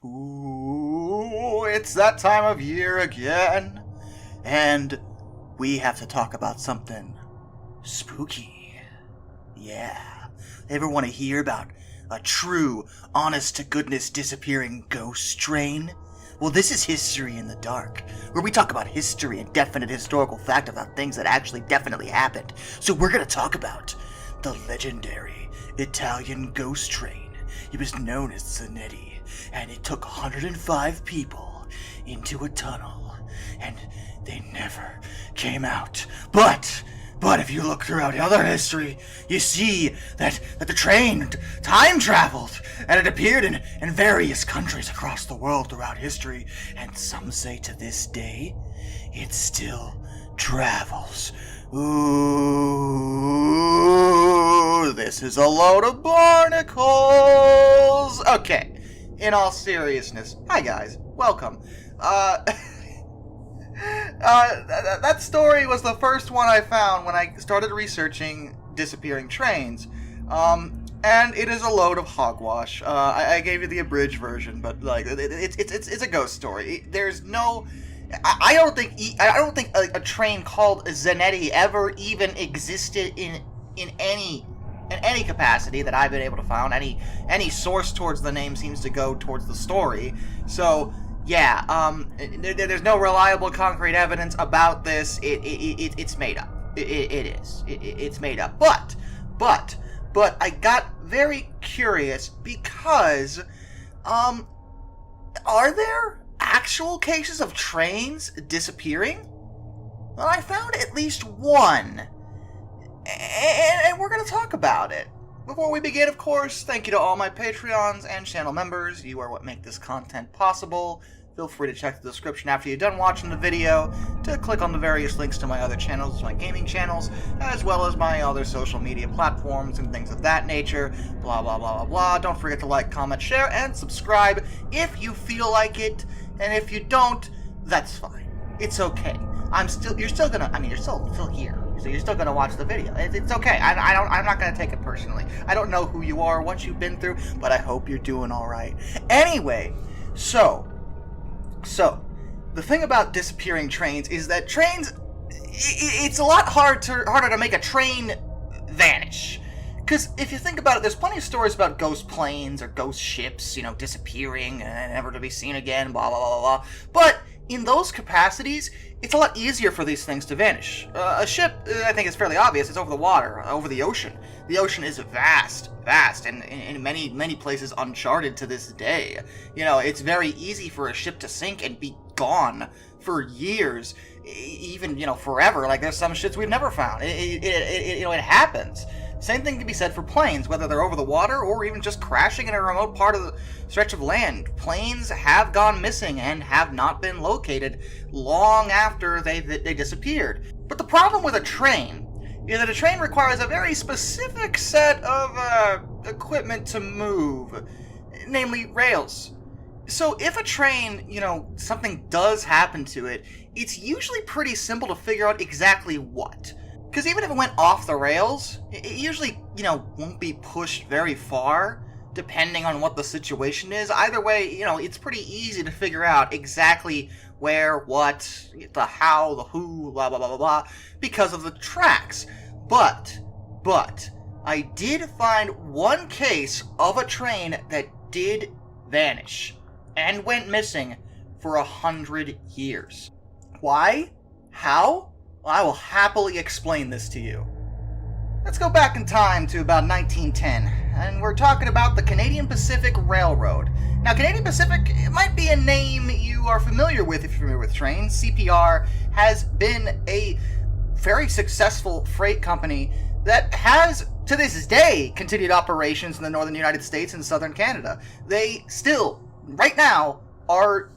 Ooh, it's that time of year again. And we have to talk about something spooky. Yeah. Ever want to hear about a true, honest-to-goodness disappearing ghost train? Well, this is History in the Dark, where we talk about history and definite historical fact about things that actually definitely happened. So we're going to talk about the legendary Italian ghost train. It was known as Zanetti, and it took 105 people into a tunnel, and they never came out. But if you look throughout other history, you see that the train time traveled, and it appeared in various countries across the world throughout history, and some say to this day, it still travels. Ooh, this is a load of barnacles! Okay, in all seriousness, hi guys, welcome. That story was the first one I found when I started researching disappearing trains. And it is a load of hogwash. I gave you the abridged version, but like it's a ghost story. There's no, I don't think a train called Zanetti ever even existed in any capacity that I've been able to find. Any source towards the name seems to go towards the story. So yeah, there's no reliable concrete evidence about this. It's made up. It's made up. But I got very curious because, are there actual cases of trains disappearing? Well, I found at least one, and we're going to talk about it. Before we begin, of course, thank you to all my Patreons and channel members. You are what make this content possible. Feel free to check the description after you're done watching the video to click on the various links to my other channels, my gaming channels, as well as my other social media platforms and things of that nature. Blah, blah, blah, blah, blah. Don't forget to like, comment, share, and subscribe if you feel like it. And if you don't, that's fine. It's okay. You're still here. So you're still gonna watch the video. It's okay. I'm not gonna take it personally. I don't know who you are, what you've been through, but I hope you're doing all right. Anyway, so the thing about disappearing trains is that trains, it's a lot harder to make a train vanish. Because if you think about it, there's plenty of stories about ghost planes or ghost ships, disappearing and never to be seen again, blah, blah, blah, blah. But in those capacities, it's a lot easier for these things to vanish. A ship, I think it's fairly obvious, it's over the water, over the ocean. The ocean is vast, and in many, many places uncharted to this day. It's very easy for a ship to sink and be gone for years, even, forever. Like, there's some ships we've never found. It happens. Same thing can be said for planes, whether they're over the water or even just crashing in a remote part of the stretch of land. Planes have gone missing and have not been located long after they disappeared. But the problem with a train is that a train requires a very specific set of equipment to move, namely rails. So if a train, something does happen to it, it's usually pretty simple to figure out exactly what. Because even if it went off the rails, it usually, won't be pushed very far, depending on what the situation is. Either way, it's pretty easy to figure out exactly where, what, the how, the who, blah, blah, blah, blah, blah, because of the tracks. But, I did find one case of a train that did vanish and went missing for 100 years. Why? How? Well, I will happily explain this to you. Let's go back in time to about 1910, and we're talking about the Canadian Pacific Railroad. Now, Canadian Pacific, it might be a name you are familiar with if you're familiar with trains. CPR has been a very successful freight company that has, to this day, continued operations in the northern United States and southern Canada. They still, right now, are,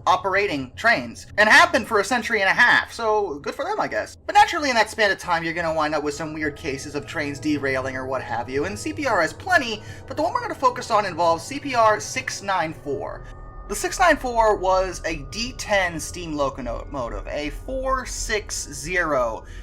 operating trains, and have been for a century and a half, so good for them, I guess. But naturally, in that span of time, you're gonna wind up with some weird cases of trains derailing or what have you, and CPR has plenty, but the one we're gonna focus on involves CPR 694. The 694 was a D10 steam locomotive, a 460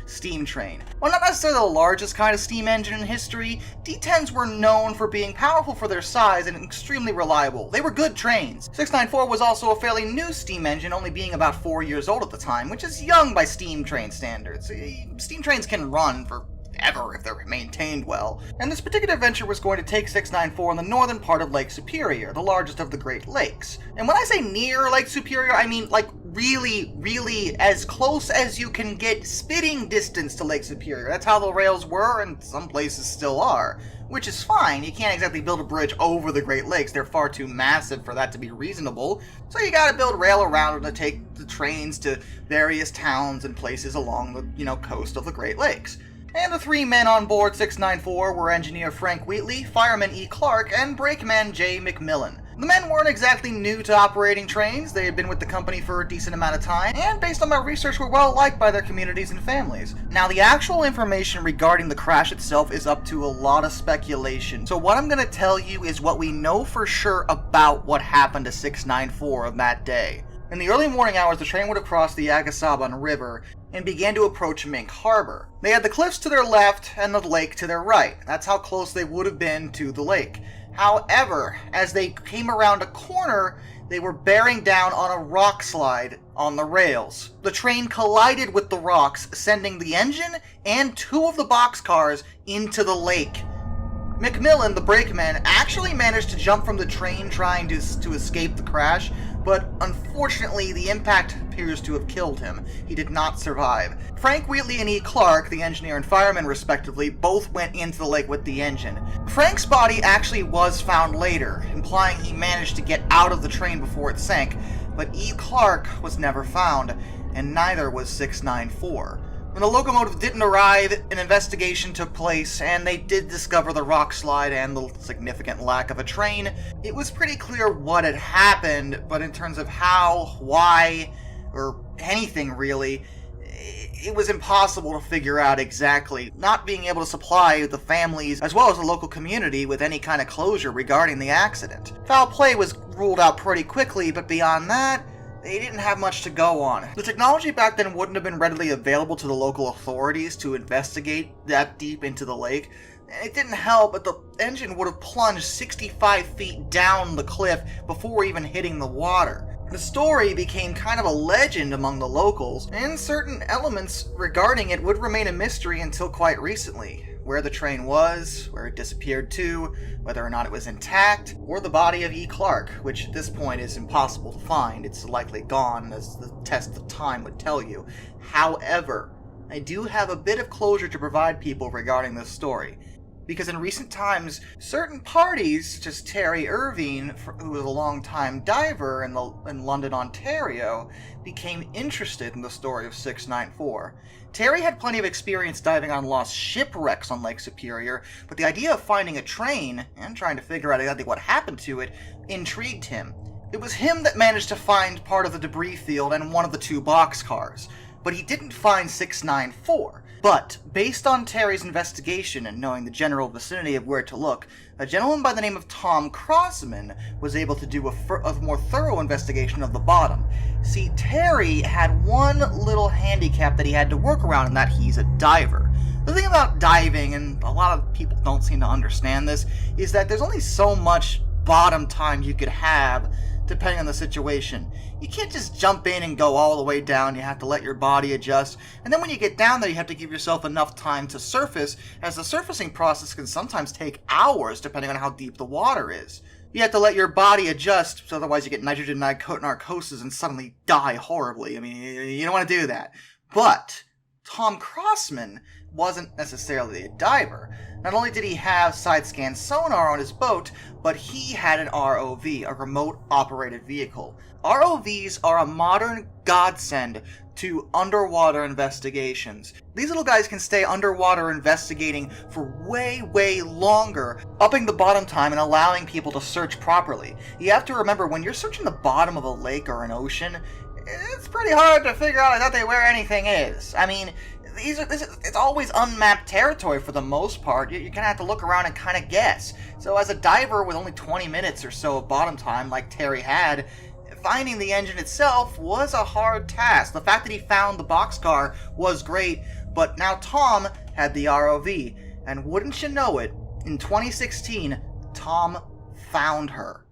steam train. While not necessarily the largest kind of steam engine in history, D10s were known for being powerful for their size and extremely reliable. They were good trains. 694 was also a fairly new steam engine, only being about 4 years old at the time, which is young by steam train standards. Steam trains can run for ever if they're maintained well. And this particular venture was going to take 694 in the northern part of Lake Superior, the largest of the Great Lakes. And when I say near Lake Superior, I mean like really as close as you can get spitting distance to Lake Superior. That's how the rails were, and some places still are. Which is fine. You can't exactly build a bridge over the Great Lakes. They're far too massive for that to be reasonable. So you gotta build rail around them to take the trains to various towns and places along the, coast of the Great Lakes. And the 3 men on board 694 were engineer Frank Wheatley, fireman E. Clark, and brakeman J. McMillan. The men weren't exactly new to operating trains. They had been with the company for a decent amount of time, and based on my research were well liked by their communities and families. Now, the actual information regarding the crash itself is up to a lot of speculation, so what I'm going to tell you is what we know for sure about what happened to 694 on that day. In the early morning hours, the train would have crossed the Agasaban River and began to approach Mink Harbor. They had the cliffs to their left and the lake to their right. That's how close they would have been to the lake. However, as they came around a corner, they were bearing down on a rock slide on the rails. The train collided with the rocks, sending the engine and 2 of the boxcars into the lake. McMillan, the brakeman, actually managed to jump from the train trying to escape the crash, but unfortunately the impact appears to have killed him. He did not survive. Frank Wheatley and E. Clark, the engineer and fireman respectively, both went into the lake with the engine. Frank's body actually was found later, implying he managed to get out of the train before it sank, but E. Clark was never found, and neither was 694. When the locomotive didn't arrive, an investigation took place, and they did discover the rock slide and the significant lack of a train. It was pretty clear what had happened, but in terms of how, why, or anything really, it was impossible to figure out exactly, not being able to supply the families as well as the local community with any kind of closure regarding the accident. Foul play was ruled out pretty quickly, but beyond that, they didn't have much to go on. The technology back then wouldn't have been readily available to the local authorities to investigate that deep into the lake. And it didn't help, but the engine would have plunged 65 feet down the cliff before even hitting the water. The story became kind of a legend among the locals, and certain elements regarding it would remain a mystery until quite recently. Where the train was, where it disappeared to, whether or not it was intact, or the body of E. Clark, which at this point is impossible to find. It's likely gone, as the test of time would tell you. However, I do have a bit of closure to provide people regarding this story. Because in recent times, certain parties, such as Terry Irvine, who was a long-time diver in London, Ontario, became interested in the story of 694. Terry had plenty of experience diving on lost shipwrecks on Lake Superior, but the idea of finding a train, and trying to figure out exactly what happened to it, intrigued him. It was him that managed to find part of the debris field and one of the 2 boxcars, but he didn't find 694. But, based on Terry's investigation and knowing the general vicinity of where to look, a gentleman by the name of Tom Crossman was able to do a more thorough investigation of the bottom. See, Terry had one little handicap that he had to work around, and that he's a diver. The thing about diving, and a lot of people don't seem to understand this, is that there's only so much bottom time you could have depending on the situation. You can't just jump in and go all the way down. You have to let your body adjust. And then when you get down there, you have to give yourself enough time to surface, as the surfacing process can sometimes take hours depending on how deep the water is. You have to let your body adjust, so otherwise you get nitrogen narcosis and suddenly die horribly. I mean, you don't want to do that. But Tom Crossman wasn't necessarily a diver. Not only did he have side-scan sonar on his boat, but he had an ROV, a remote operated vehicle. ROVs are a modern godsend to underwater investigations. These little guys can stay underwater investigating for way longer, upping the bottom time and allowing people to search properly. You have to remember, when you're searching the bottom of a lake or an ocean, it's pretty hard to figure out exactly where anything is. I mean, it's always unmapped territory for the most part. You're gonna have to look around and kind of guess. So as a diver with only 20 minutes or so of bottom time, like Terry had, Finding the engine itself was a hard task. The fact that he found the boxcar was great, but now Tom had the ROV, and wouldn't you know it, in 2016, Tom found her.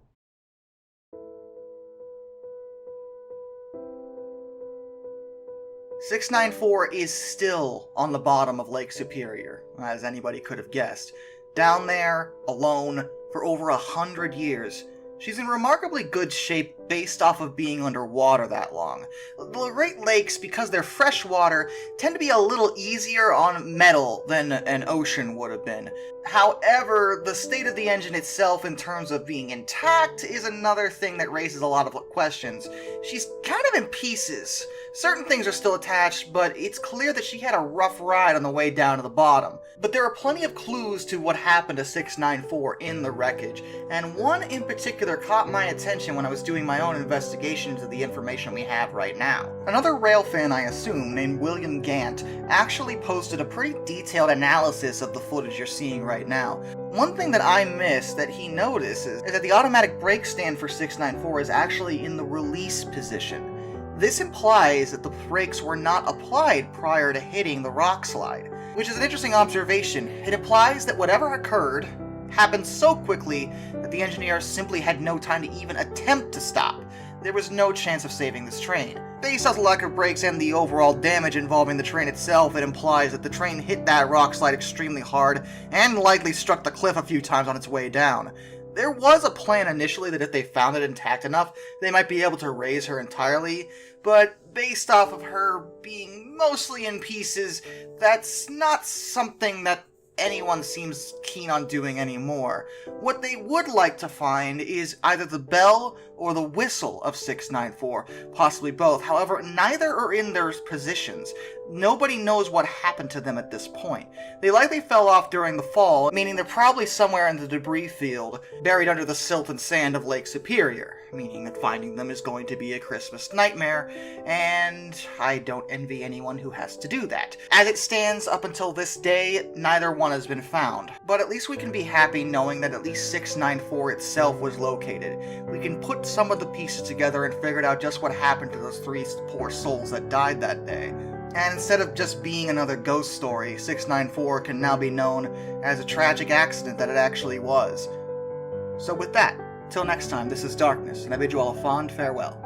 "694 is still on the bottom of Lake Superior, as anybody could have guessed. Down there, alone, for over 100 years. She's in remarkably good shape based off of being underwater that long. The Great Lakes, because they're freshwater, tend to be a little easier on metal than an ocean would have been. However, the state of the engine itself in terms of being intact is another thing that raises a lot of questions. She's kind of in pieces. Certain things are still attached, but it's clear that she had a rough ride on the way down to the bottom. But there are plenty of clues to what happened to 694 in the wreckage, and one in particular caught my attention when I was doing my own investigation into the information we have right now. Another rail fan, I assume, named William Gant, actually posted a pretty detailed analysis of the footage you're seeing right now. One thing that I missed that he notices is that the automatic brake stand for 694 is actually in the release position. This implies that the brakes were not applied prior to hitting the rock slide, which is an interesting observation. It implies that whatever occurred happened so quickly that the engineers simply had no time to even attempt to stop. There was no chance of saving this train. Based off the lack of brakes and the overall damage involving the train itself, it implies that the train hit that rock slide extremely hard and likely struck the cliff a few times on its way down. There was a plan initially that if they found it intact enough, they might be able to raise her entirely, but based off of her being mostly in pieces, that's not something that anyone seems keen on doing anymore. What they would like to find is either the bell or the whistle of 694, possibly both. However, neither are in their positions. Nobody knows what happened to them at this point. They likely fell off during the fall, meaning they're probably somewhere in the debris field, buried under the silt and sand of Lake Superior, meaning that finding them is going to be a Christmas nightmare, and I don't envy anyone who has to do that. As it stands, up until this day, neither one has been found, but at least we can be happy knowing that at least 694 itself was located. We can put some of the pieces together and figure out just what happened to those three poor souls that died that day. And instead of just being another ghost story, 694 can now be known as a tragic accident that it actually was. So with that, till next time, this is Darkness, and I bid you all a fond farewell.